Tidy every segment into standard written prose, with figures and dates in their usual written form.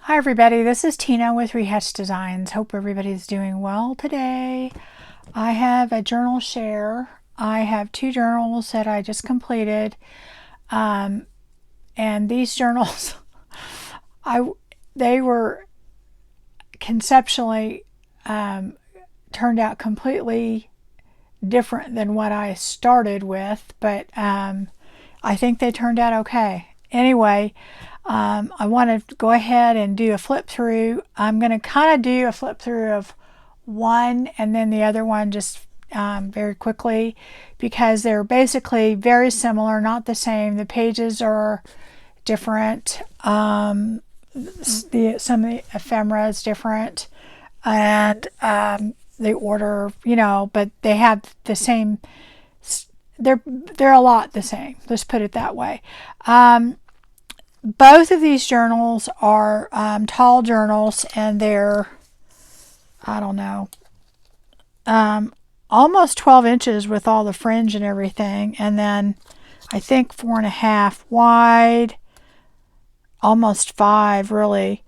Hi everybody, this is Tina with Rehatch Designs. Hope everybody's doing well today. I have a journal share. I have two journals that I just completed. And these journals, they were conceptually turned out completely different than what I started with, but I think they turned out okay. Anyway, I want to go ahead and do a flip through. I'm going to kind of do a flip through of one and then the other one just very quickly, because they're basically very similar, not the same. The pages are different. Some of the ephemera is different, and the order, but they have the same. They're a lot the same. Let's put it that way. Both of these journals are tall journals, and they're, I don't know, almost 12 inches with all the fringe and everything, and then I think 4.5 wide, almost 5 really,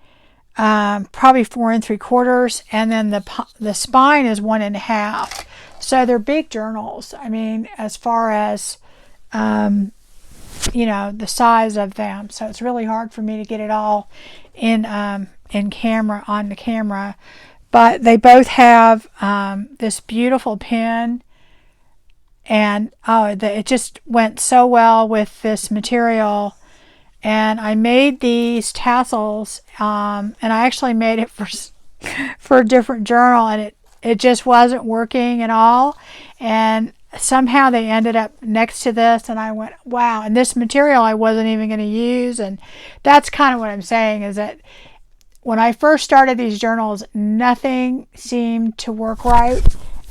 probably 4 3/4, and then the spine is 1.5. So they're big journals. I mean, as far as the size of them. So it's really hard for me to get it all in camera, on the camera. But they both have this beautiful pen, and it just went so well with this material. And I made these tassels, and I actually made it for a different journal, and it just wasn't working at all. And somehow they ended up next to this, and I went, wow. And this material I wasn't even going to use. And that's kind of what I'm saying, is that when I first started these journals, nothing seemed to work right.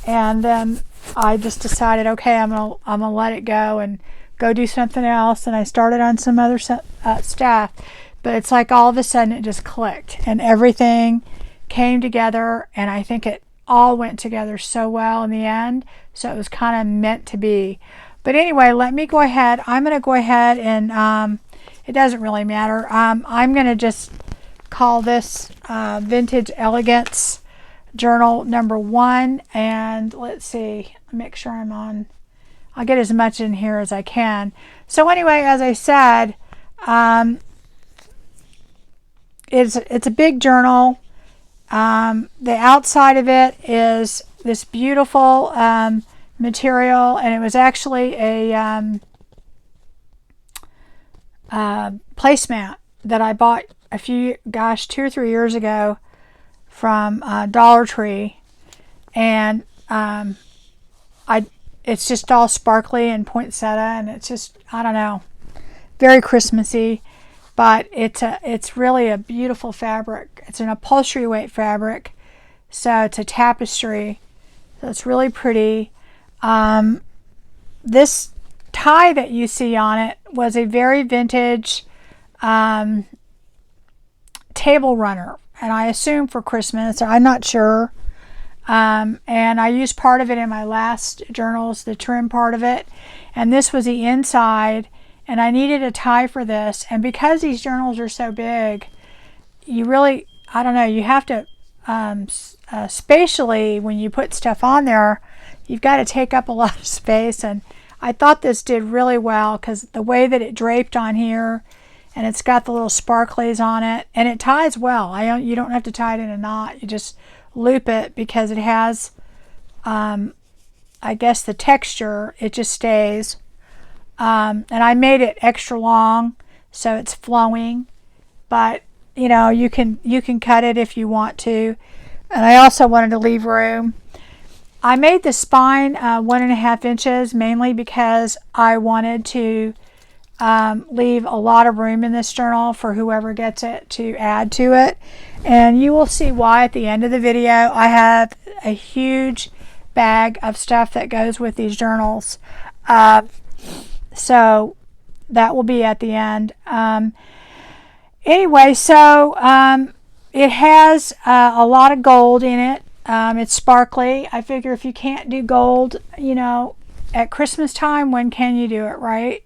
And then I just decided, okay, I'm gonna let it go and go do something else. And I started on some other stuff, but it's like all of a sudden it just clicked and everything came together, and I think it all went together so well in the end. So it was kind of meant to be. But anyway, let me go ahead. I'm going to go ahead and it doesn't really matter. I'm going to just call this Vintage Elegance Journal number 1. And let's see, make sure I'm on. I'll get as much in here as I can. So anyway, as I said, it's a big journal. The outside of it is this beautiful material, and it was actually a placemat that I bought 2 or 3 years ago from Dollar Tree, and it's just all sparkly and poinsettia, and it's just, I don't know, very Christmassy. But it's really a beautiful fabric. It's an upholstery weight fabric, so it's a tapestry. So it's really pretty. This tie that you see on it was a very vintage table runner, and I assume for Christmas. I'm not sure. And I used part of it in my last journals, the trim part of it, and this was the inside. And I needed a tie for this. And because these journals are so big, you really, I don't know, you have to, spatially, when you put stuff on there, you've got to take up a lot of space. And I thought this did really well, because the way that it draped on here, and it's got the little sparklies on it, and it ties well. You don't have to tie it in a knot. You just loop it, because it has, I guess, the texture, it just stays. And I made it extra long, so it's flowing, but you can cut it if you want to. And I also wanted to leave room. I made the spine 1.5 inches, mainly because I wanted to leave a lot of room in this journal for whoever gets it to add to it. And you will see why at the end of the video. I have a huge bag of stuff that goes with these journals. So that will be at the end. Anyway, so it has a lot of gold in it. It's sparkly. I figure if you can't do gold, at Christmas time, when can you do it, right?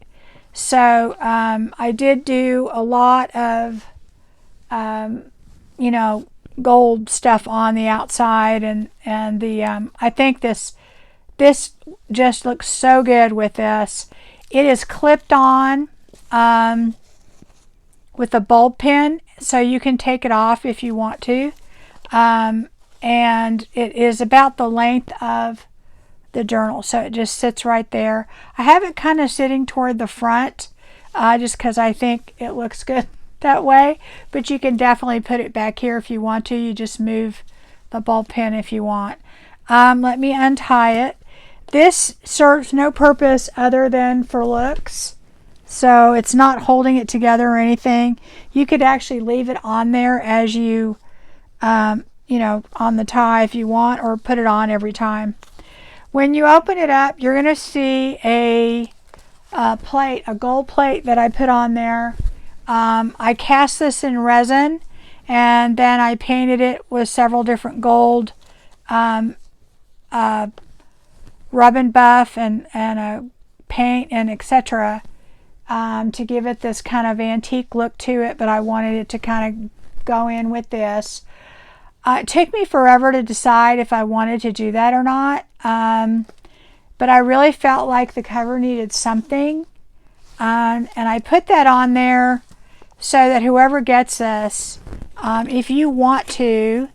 So I did do a lot of you know, gold stuff on the outside, and the I think this just looks so good with this. It is clipped on with a bulb pin, so you can take it off if you want to. And it is about the length of the journal, so it just sits right there. I have it kind of sitting toward the front just because I think it looks good that way, but you can definitely put it back here if you want to. You just move the bulb pin if you want. Let me untie it. This serves no purpose other than for looks, so it's not holding it together or anything. You could actually leave it on there as you you know, on the tie if you want, or put it on every time. When you open it up, you're going to see a plate, a gold plate that I put on there. I cast this in resin, and then I painted it with several different gold rub and buff and a paint and etc. To give it this kind of antique look to it, but I wanted it to kind of go in with this. It took me forever to decide if I wanted to do that or not, but I really felt like the cover needed something, and I put that on there so that whoever gets this, if you want to,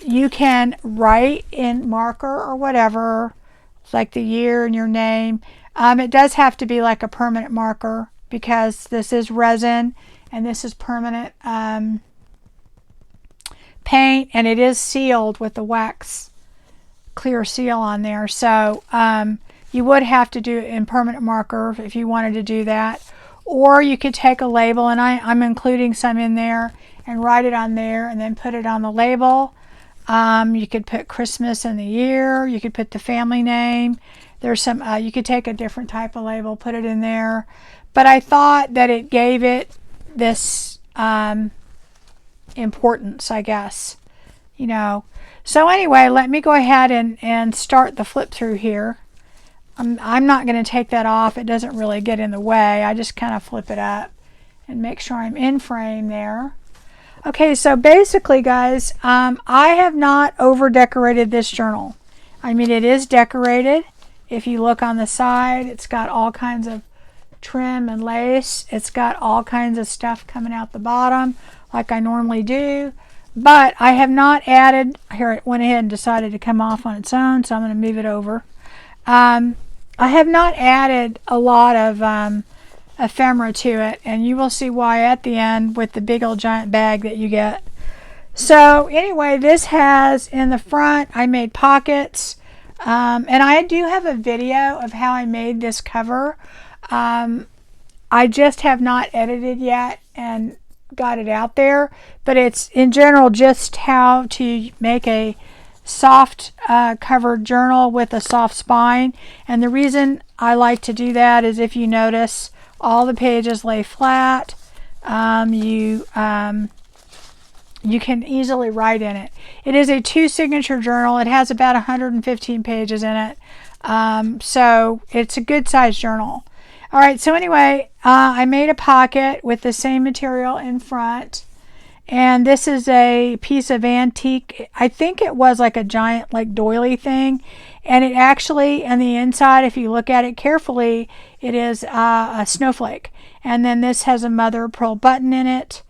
you can write in marker or whatever, like the year and your name. It does have to be like a permanent marker because this is resin and this is permanent paint, and it is sealed with the wax clear seal on there. So you would have to do it in permanent marker if you wanted to do that, or you could take a label, and I'm including some in there, and write it on there and then put it on the label. You could put Christmas and the year. You could put the family name. There's some, you could take a different type of label, put it in there. But I thought that it gave it this importance, I guess, you know. So anyway, let me go ahead and start the flip through here. I'm not going to take that off. It doesn't really get in the way. I just kind of flip it up and make sure I'm in frame there. Okay, so basically, guys, I have not over decorated this journal. I mean, it is decorated. If you look on the side, it's got all kinds of trim and lace. It's got all kinds of stuff coming out the bottom like I normally do. But I have not added, here it went ahead and decided to come off on its own, so I'm going to move it over. I have not added a lot of ephemera to it, and you will see why at the end with the big old giant bag that you get. So anyway, this has in the front, I made pockets, and I do have a video of how I made this cover. I just have not edited yet and got it out there, but it's in general just how to make a soft covered journal with a soft spine. And the reason I like to do that is, if you notice, all the pages lay flat. You can easily write in it. It is a 2-signature journal. It has about 115 pages in it, so it's a good size journal. All right, so anyway, I made a pocket with the same material in front, and this is a piece of antique. I think it was like a giant like doily thing, and it actually, on the inside, if you look at it carefully, it is a snowflake. And then this has a mother of pearl button in it,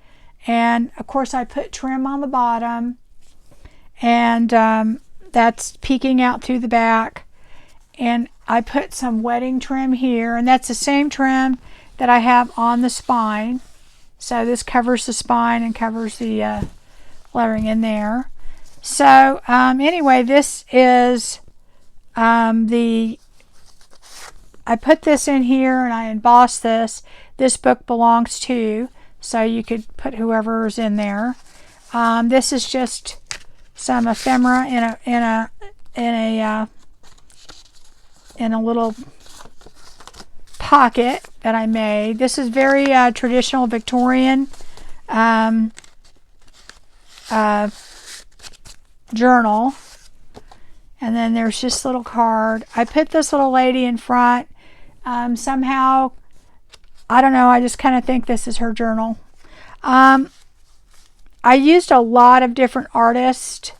and of course I put trim on the bottom, and that's peeking out through the back. And I put some wedding trim here, and that's the same trim that I have on the spine. So this covers the spine and covers the lettering in there. So anyway, this is I put this in here and I embossed this. This book belongs to, so you could put whoever's in there. This is just some ephemera in a little pocket that I made. This is very traditional Victorian journal. And then there's this little card. I put this little lady in front. Somehow, I don't know, I just kind of think this is her journal. I I used a lot of different artists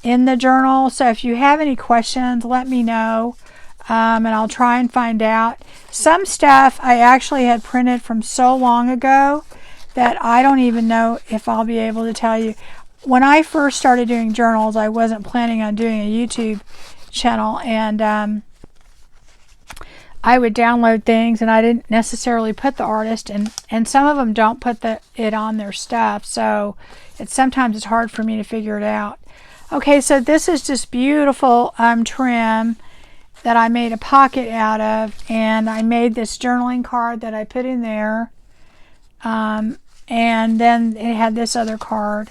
in the journal, so if you have any questions, let me know, and I'll try and find out. Some stuff I actually had printed from so long ago that I don't even know if I'll be able to tell you. When I first started doing journals, I wasn't planning on doing a YouTube channel, and I would download things and I didn't necessarily put the artist, and some of them don't put it on their stuff, so sometimes it's hard for me to figure it out. Okay, so this is just beautiful trim that I made a pocket out of, and I made this journaling card that I put in there, and then it had this other card,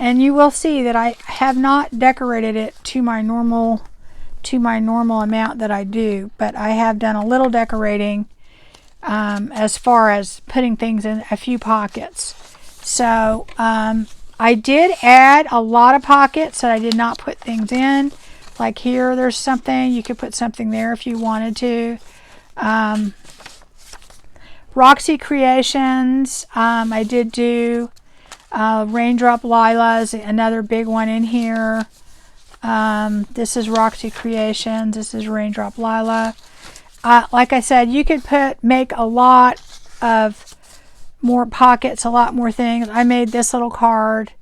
and you will see that I have not decorated it to my normal amount that I do, but I have done a little decorating as far as putting things in a few pockets. So I did add a lot of pockets that I did not put things in. Like here, there's something. You could put something there if you wanted to. Roxy Creations, I did do Raindrop Lila's, another big one in here. This is Roxy Creations. This is Raindrop Lila. Like I said, you could make a lot of more pockets, a lot more things. I made this little card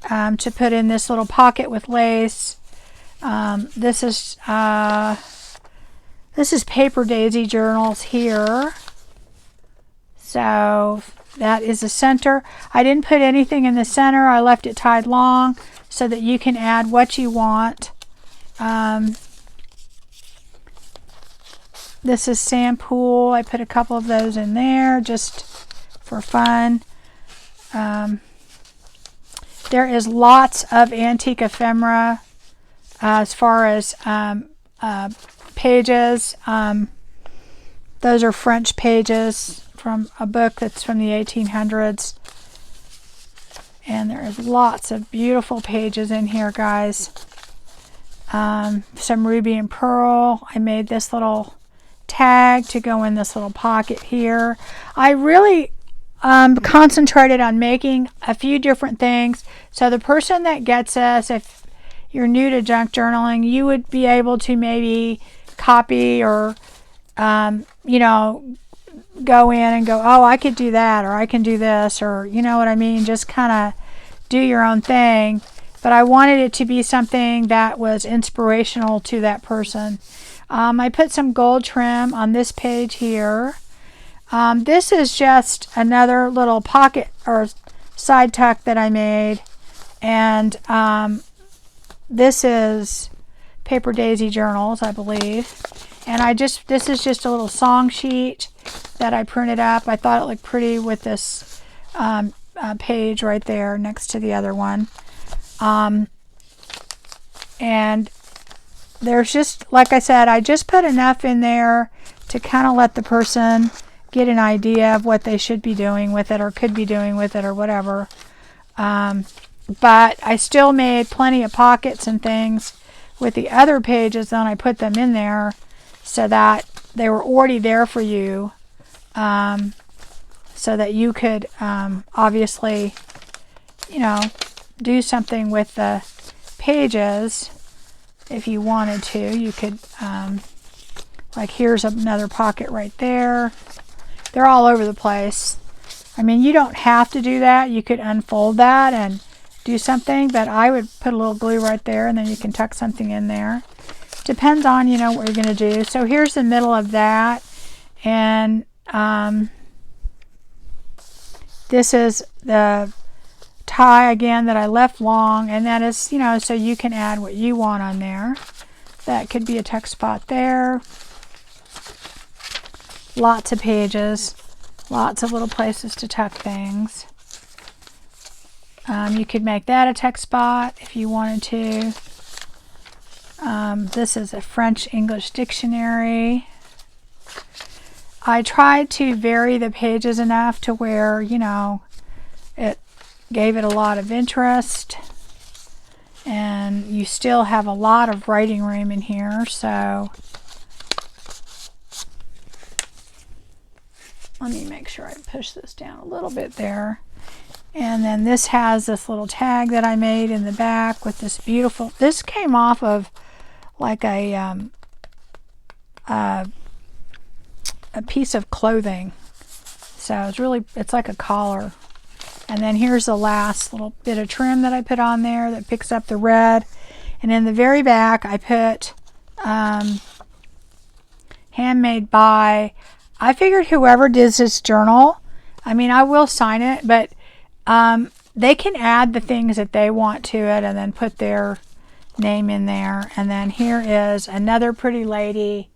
to put in this little pocket with lace. This is Paper Daisy Journals here. So that is the center. I didn't put anything in the center. I left it tied long so that you can add what you want. This is Sandpool. I put a couple of those in there just for fun. There is lots of antique ephemera as far as pages. Those are French pages from a book that's from the 1800s. And there is lots of beautiful pages in here, guys. Some ruby and pearl. I made this little tag to go in this little pocket here. I really concentrated on making a few different things. So the person that gets this, if you're new to junk journaling, you would be able to maybe copy or, you know, go in and go, oh, I could do that, or I can do this, or you know what I mean, just kind of do your own thing. But I wanted it to be something that was inspirational to that person. I put some gold trim on this page here. This is just another little pocket or side tuck that I made, and this is Paper Daisy Journals, I believe. And this is just a little song sheet that I printed up. I thought it looked pretty with this page right there next to the other one. And there's just, like I said, I just put enough in there to kind of let the person get an idea of what they should be doing with it or could be doing with it or whatever. But I still made plenty of pockets and things with the other pages, then I put them in there so that they were already there for you, so that you could obviously, you know, do something with the pages if you wanted to. You could, like here's another pocket right there. They're all over the place. I mean, you don't have to do that. You could unfold that and do something, but I would put a little glue right there and then you can tuck something in there. Depends on, you know, what you're going to do. So here's the middle of that, and this is the tie again that I left long, and that is, you know, so you can add what you want on there. That could be a tuck spot there. Lots of pages, lots of little places to tuck things. You could make that a tuck spot if you wanted to. This is a French-English dictionary. I tried to vary the pages enough to where, you know, it gave it a lot of interest, and you still have a lot of writing room in here. So let me make sure I push this down a little bit there. And then this has this little tag that I made in the back with this beautiful, this came off of like a piece of clothing. So it's really, it's like a collar. And then here's the last little bit of trim that I put on there that picks up the red. And in the very back, I put handmade by, I figured whoever does this journal, I mean, I will sign it, but they can add the things that they want to it and then put their name in there. And then here is another pretty lady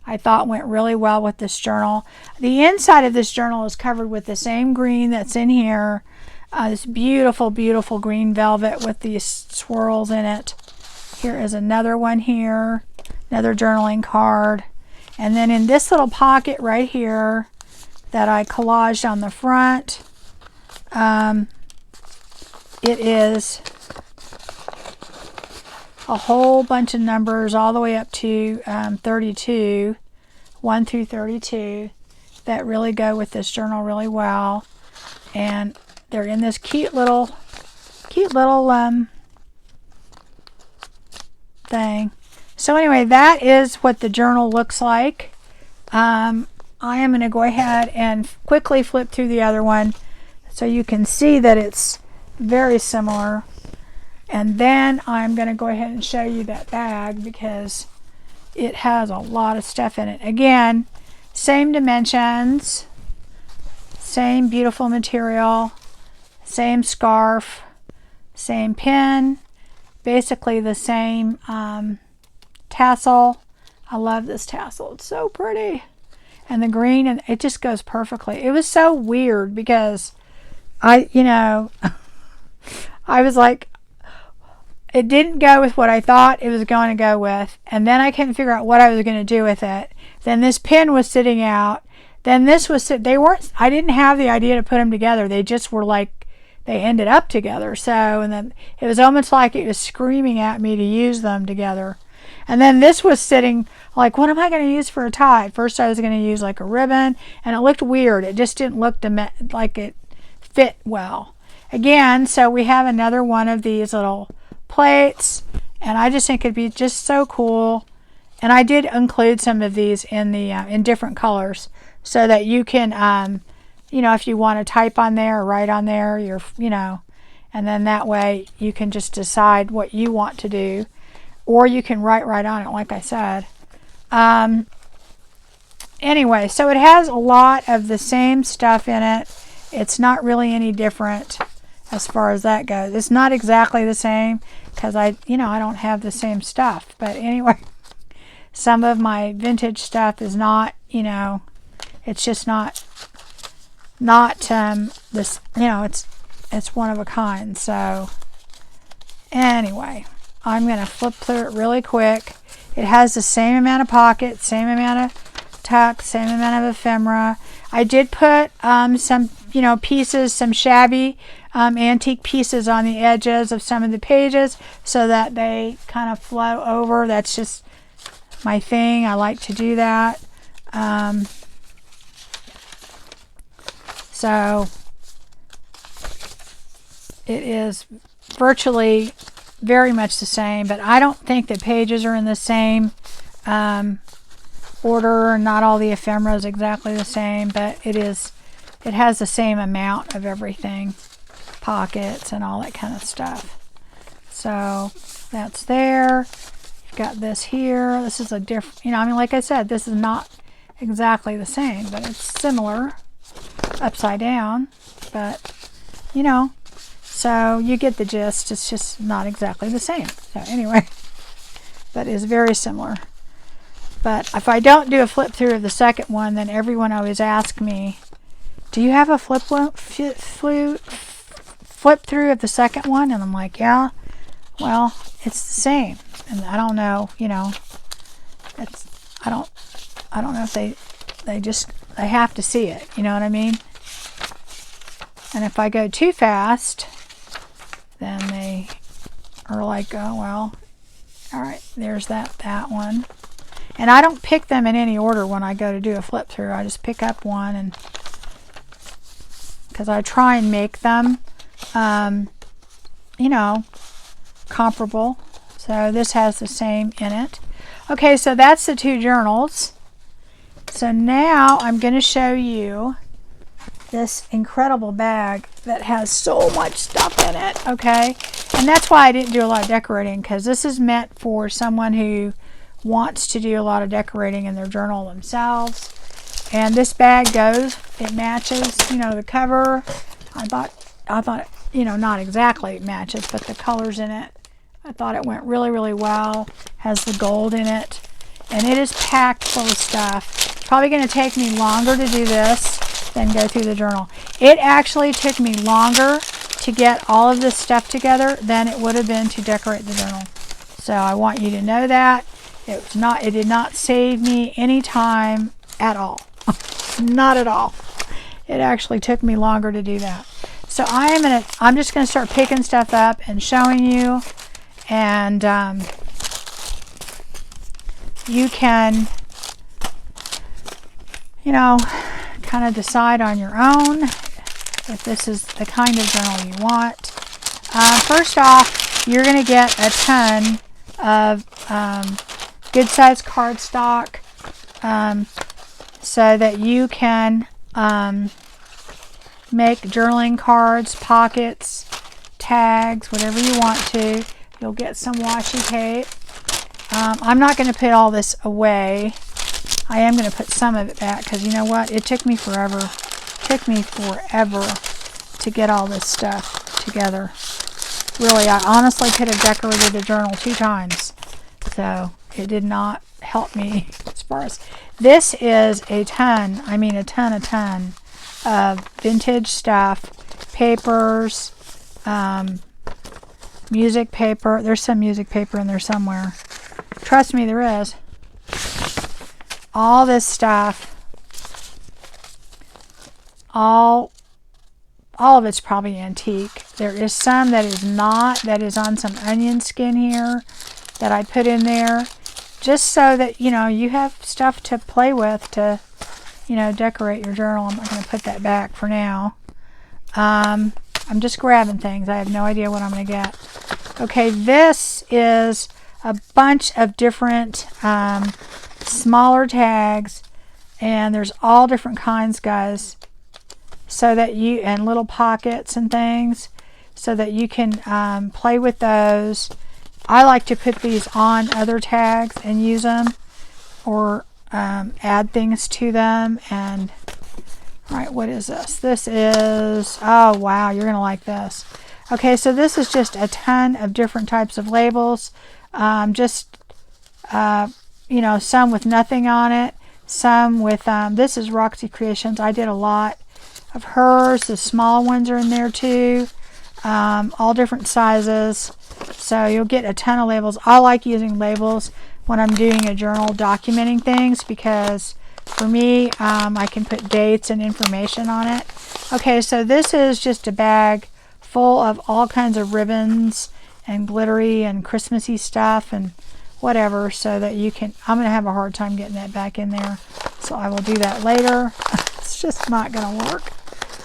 I thought went really well with this journal. The inside of this journal is covered with the same green that's in here. This beautiful, beautiful green velvet with these swirls in it. Here is another one here, another journaling card. And then in this little pocket right here that I collaged on the front, it is a whole bunch of numbers all the way up to 32, 1 through 32, that really go with this journal really well. And they're in this cute little thing. So anyway, that is what the journal looks like. I am going to go ahead and quickly flip through the other one so you can see that it's very similar. And then I'm going to go ahead and show you that bag because it has a lot of stuff in it. Again, same dimensions, same beautiful material, same scarf, same pin, basically the same tassel. I love this tassel. It's so pretty. And the green, and it just goes perfectly. It was so weird because I was like, it didn't go with what I thought it was going to go with. And then I couldn't figure out what I was going to do with it. Then this pin was sitting out. Then this was, I didn't have the idea to put them together. They just were like, they ended up together. So, and then it was almost like it was screaming at me to use them together. And then this was sitting like, what am I going to use for a tie? At first I was going to use like a ribbon, and it looked weird. It just didn't look like it fit well. Again, so we have another one of these little plates, and I just think it'd be just so cool. And I did include some of these in the in different colors so that you can if you want to type on there or write on there, and then that way you can just decide what you want to do, or you can write right on it like I said. Anyway, so it has a lot of the same stuff in it. It's not really any different as far as that goes. It's not exactly the same because I don't have the same stuff. But anyway, some of my vintage stuff is not, it's just not this, it's one of a kind. So anyway, I'm going to flip through it really quick. It has the same amount of pockets, same amount of tuck, same amount of ephemera. I did put some pieces, some shabby antique pieces on the edges of some of the pages so that they kind of flow over. That's just my thing. I like to do that. So it is virtually very much the same, but I don't think the pages are in the same order. Not all the ephemera is exactly the same, but it has the same amount of everything, pockets and all that kind of stuff. So that's there. You've got this here. This is a different, like I said, this is not exactly the same, but it's similar upside down, but so you get the gist. It's just not exactly the same. So anyway, that is very similar. But if I don't do a flip through of the second one, then everyone always asks me, do you have a flip through of the second one? And I'm like, yeah, well, it's the same. And I don't know, I don't know if they have to see it, you know what I mean? And if I go too fast, then they are like, oh, well, all right, there's that one. And I don't pick them in any order when I go to do a flip through. I just pick up one, and because I try and make them you know, comparable. So this has the same in it. Okay, so that's the two journals. So now I'm going to show you this incredible bag that has so much stuff in it, okay? And that's why I didn't do a lot of decorating, because this is meant for someone who wants to do a lot of decorating in their journal themselves. And this bag goes, it matches, you know, the cover. I thought, you know, not exactly it matches, but the colors in it, I thought it went really, really well. Has the gold in it. And it is packed full of stuff. It's probably going to take me longer to do this than go through the journal. It actually took me longer to get all of this stuff together than it would have been to decorate the journal. So I want you to know that. It did not save me any time at all. Not at all. It actually took me longer to do that. So I'm just going to start picking stuff up and showing you, and you can, you know, kind of decide on your own if this is the kind of journal you want. First off, you're going to get a ton of good size cardstock, so that you can make journaling cards, pockets, tags, whatever you want to. You'll get some washi tape. I'm not going to put all this away. I am going to put some of it back, because you know what? It took me forever. It took me forever to get all this stuff together. Really, I honestly could have decorated the journal 2 times. So it did not help me as far as... This is a ton of vintage stuff, papers, music paper. There's some music paper in there somewhere. Trust me, there is. All this stuff, all of it's probably antique. There is some that is not, that is on some onion skin here that I put in there, just so that, you know, you have stuff to play with to, you know, decorate your journal. I'm not going to put that back for now. I'm just grabbing things. I have no idea what I'm going to get. Okay, this is a bunch of different smaller tags, and there's all different kinds, guys, so that you, and little pockets and things, so that you can play with those. I like to put these on other tags and use them, or add things to them. And all right, what is this? This is, oh wow, you're gonna like this. Okay, so this is just a ton of different types of labels. You know, some with nothing on it, some with, this is Roxy Creations. I did a lot of hers. The small ones are in there too, all different sizes. So you'll get a ton of labels. I like using labels when I'm doing a journal documenting things, because for me, I can put dates and information on it. Okay, so this is just a bag full of all kinds of ribbons and glittery and Christmassy stuff and whatever, so that you can, I'm going to have a hard time getting that back in there, so I will do that later. It's just not going to work.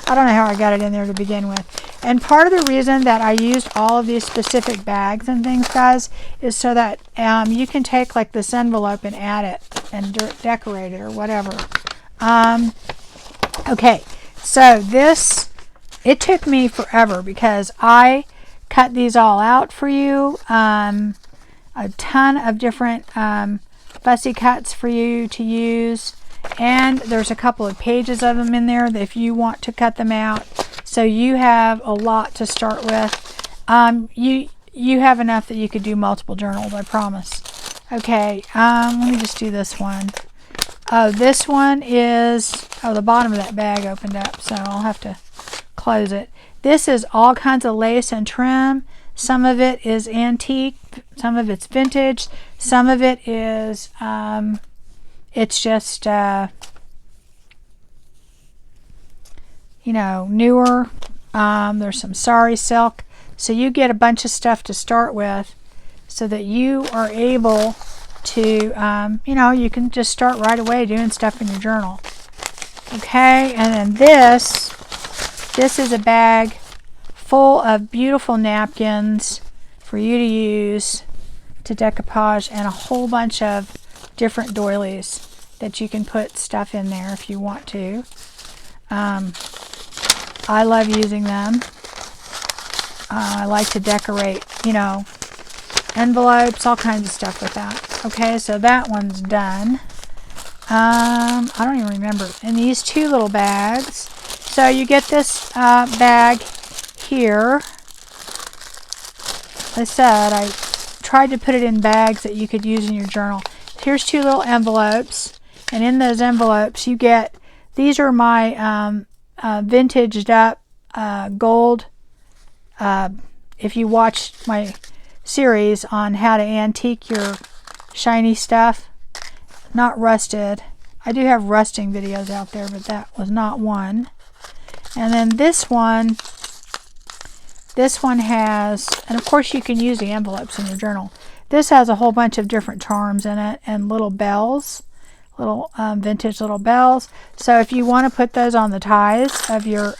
I don't know how I got it in there to begin with. And part of the reason that I used all of these specific bags and things, guys, is so that you can take like this envelope and add it and decorate it or whatever. Okay, so this, it took me forever because I cut these all out for you. A ton of different fussy cuts for you to use. And there's a couple of pages of them in there that if you want to cut them out. So you have a lot to start with. You have enough that you could do multiple journals, I promise. Okay, let me just do this one. Oh, this one is, oh, the bottom of that bag opened up, so I'll have to close it. This is all kinds of lace and trim. Some of it is antique, some of it's vintage, some of it is, it's just, you know, newer. There's some sari silk. So you get a bunch of stuff to start with so that you are able to, you know, you can just start right away doing stuff in your journal. Okay, and then this is a bag full of beautiful napkins for you to use to decoupage, and a whole bunch of different doilies that you can put stuff in there if you want to. I love using them. I like to decorate, you know, envelopes, all kinds of stuff with that. Okay, so that one's done. I don't even remember. And these two little bags. So you get this bag here. Like I said, I tried to put it in bags that you could use in your journal. Here's two little envelopes, and in those envelopes you get, these are my vintaged up gold. If you watched my series on how to antique your shiny stuff, not rusted. I do have rusting videos out there, but that was not one. And then this one has, and of course you can use the envelopes in your journal. This has a whole bunch of different charms in it and little bells, little vintage little bells. So if you want to put those on the ties of your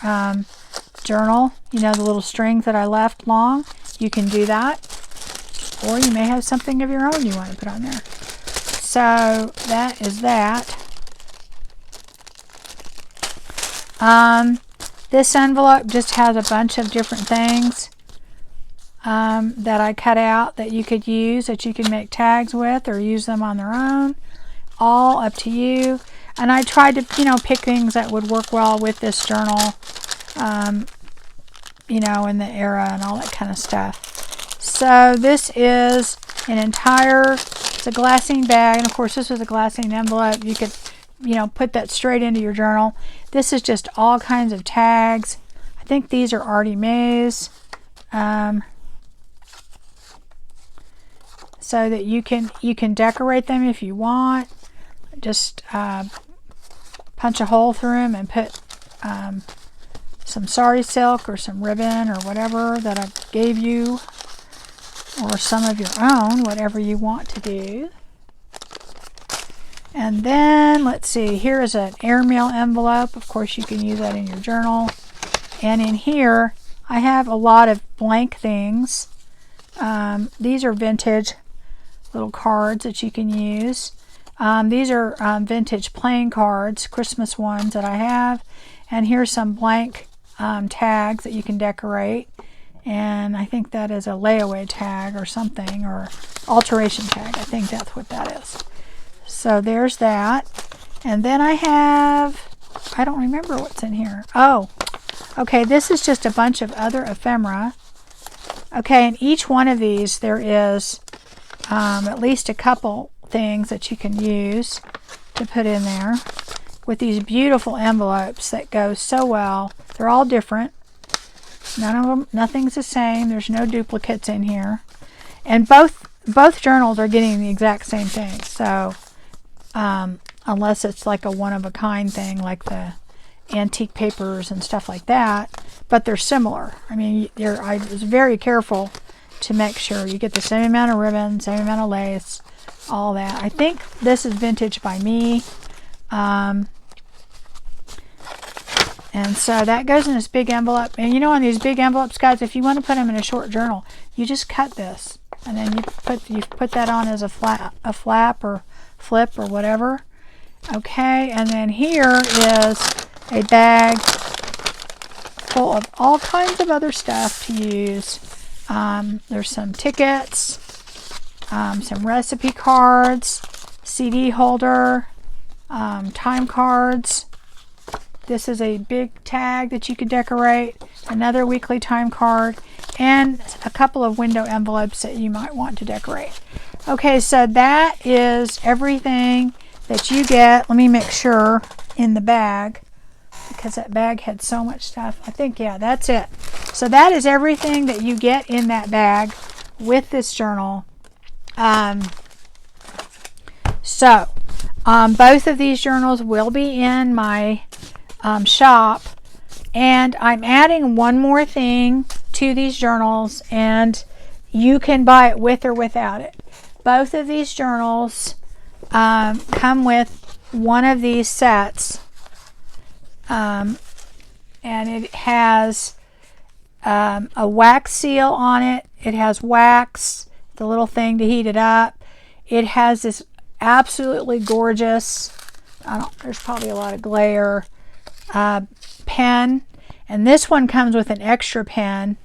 journal, you know, the little strings that I left long, you can do that. Or you may have something of your own you want to put on there. So that is that. This envelope just has a bunch of different things that I cut out that you could use, that you can make tags with or use them on their own. All up to you. And I tried to, you know, pick things that would work well with this journal, you know, in the era and all that kind of stuff. So this is an entire, it's a glassine bag, and of course this was a glassine envelope. You could, you know, put that straight into your journal. This is just all kinds of tags. I think these are already made, so that you can decorate them if you want. Just punch a hole through them and put some sari silk or some ribbon or whatever that I gave you, or some of your own, whatever you want to do. And then let's see, here is an airmail envelope. Of course you can use that in your journal. And in here I have a lot of blank things. These are vintage little cards that you can use. These are vintage playing cards, Christmas ones that I have. And here's some blank tags that you can decorate. And I think that is a layaway tag or something, or alteration tag. I think that's what that is. So there's that. And then I have, I don't remember what's in here. Oh, okay, this is just a bunch of other ephemera. Okay, in each one of these there is at least a couple things that you can use to put in there, with these beautiful envelopes that go so well. They're all different. None of them, nothing's the same. There's no duplicates in here. And both journals are getting the exact same thing. So unless it's like a one-of-a-kind thing like the antique papers and stuff like that, but they're similar. I mean, I was very careful to make sure you get the same amount of ribbon, same amount of lace, all that. I think this is vintage by me. And so that goes in this big envelope. And you know, on these big envelopes, guys, if you want to put them in a short journal, you just cut this, and then you put that on as a flap or flip or whatever. Okay, and then here is a bag full of all kinds of other stuff to use. There's some tickets, some recipe cards, CD holder, time cards. This is a big tag that you could decorate, another weekly time card, and a couple of window envelopes that you might want to decorate. Okay, so that is everything that you get. Let me make sure in the bag, because that bag had so much stuff. I think, yeah, that's it. So that is everything that you get in that bag with this journal. Both of these journals will be in my shop, and I'm adding one more thing to these journals, and you can buy it with or without it. Both of these journals come with one of these sets, and it has a wax seal on it. It has wax, the little thing to heat it up. It has this absolutely gorgeous, there's probably a lot of glare, pen. And this one comes with an extra pen.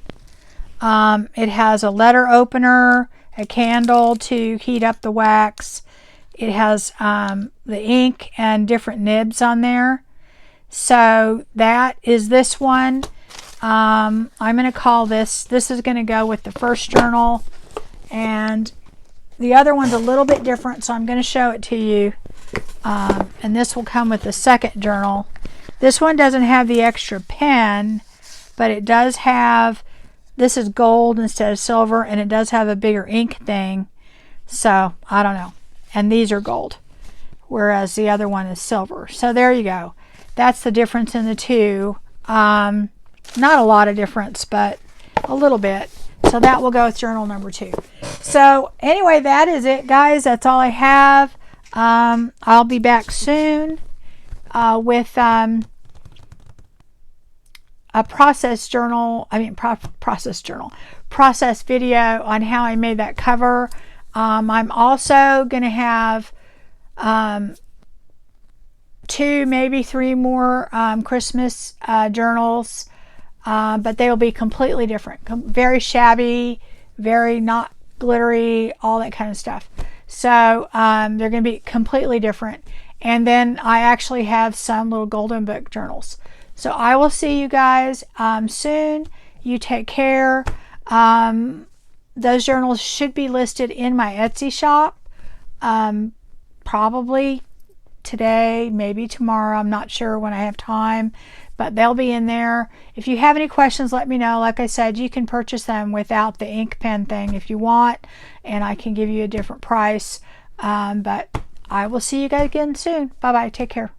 It has a letter opener, a candle to heat up the wax. It has the ink and different nibs on there. So that is this one. I'm going to call this is going to go with the first journal. And the other one's a little bit different, so I'm going to show it to you. And this will come with the second journal. This one doesn't have the extra pen, but it does have, this is gold instead of silver, and it does have a bigger ink thing. So, I don't know. And these are gold, whereas the other one is silver. So there you go. That's the difference in the two. Not a lot of difference, but a little bit. So that will go with journal number 2. So anyway, that is it, guys. That's all I have. I'll be back soon with a process video on how I made that cover. I'm also going to have 2, maybe 3 more Christmas journals, but they will be completely different. Very shabby, very not glittery, all that kind of stuff. So they're going to be completely different. And then I actually have some little golden book journals. So I will see you guys soon. You take care. Those journals should be listed in my Etsy shop. Probably today, maybe tomorrow. I'm not sure when I have time, but they'll be in there. If you have any questions, let me know. Like I said, you can purchase them without the ink pen thing if you want, and I can give you a different price. But I will see you guys again soon. Bye-bye. Take care.